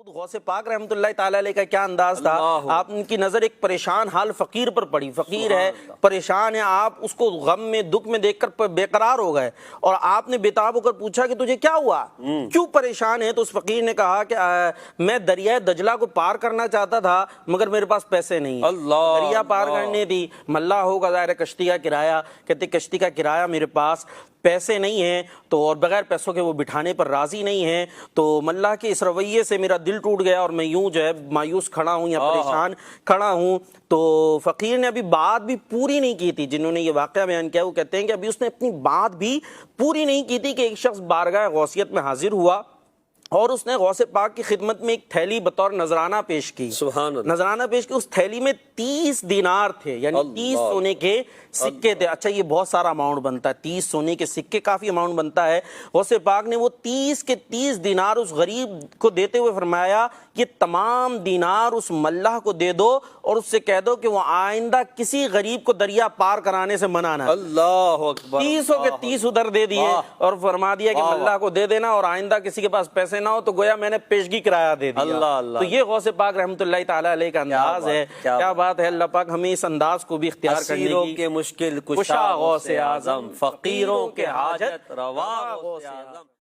غوث پاک رحمۃ اللہ تعالی علیہ کا کیا انداز تھا، آپ ان کی نظر ایک پریشان حال فقیر پر پڑی، فقیر ہے، پریشان ہے، آپ اس کو غم میں دکھ میں دیکھ کر بے قرار ہو گئے اور آپ نے بےتاب ہو کر پوچھا کہ تجھے کیا ہوا، کیوں پریشان ہے؟ تو اس فقیر نے کہا کہ میں دریائے دجلہ کو پار کرنا چاہتا تھا مگر میرے پاس پیسے نہیں ہیں، دریا پار کرنے تھی، ملا ہوگا ظاہر کشتی کا کرایہ، کہتے کشتی کا کرایہ میرے پاس پیسے نہیں ہیں، تو اور بغیر پیسوں کے وہ بٹھانے پر راضی نہیں ہیں، تو ملا کے اس رویے سے میرا دل ٹوٹ گیا اور میں یوں جو ہے مایوس کھڑا ہوں یا پریشان کھڑا ہوں۔ تو فقیر نے ابھی بات بھی پوری نہیں کی تھی، جنہوں نے یہ واقعہ بیان کیا وہ کہتے ہیں کہ ابھی اس نے اپنی بات بھی پوری نہیں کی تھی کہ ایک شخص بارگاہ غوثیت میں حاضر ہوا اور اس نے غوث پاک کی خدمت میں ایک تھیلی بطور نذرانہ پیش کی، سبحان اللہ، نذرانہ پیش کی، اس تھیلی میں 30 دینار تھے، یعنی 30 سونے کے سکے تھے۔ اچھا یہ بہت سارا اماؤنٹ بنتا ہے، 30 سونے کے سکے کافی اماؤنٹ بنتا ہے۔ غوث پاک نے وہ 30 کے 30 دینار اس غریب کو دیتے ہوئے فرمایا یہ تمام دینار اس ملہ کو دے دو اور اس سے کہہ دو کہ وہ آئندہ کسی غریب کو دریا پار کرانے سے منع نہ۔ اللہ اکبر، 30 کے 30 ادھر دے دیے اور فرما دیا کہ ملہ کو دے دینا اور آئندہ کسی کے پاس پیسے نہ ہو تو گویا میں نے پیشگی کرایہ دے دیا۔ تو یہ غوث پاک رحمۃ اللہ تعالی علیہ کا انداز ہے۔ کیا بات ہے، اللہ پاک ہمیں اس انداز کو بھی اختیار کرنے کی مشکل کشا غوث اعظم، فقیروں کے حاجت روا غوث اعظم۔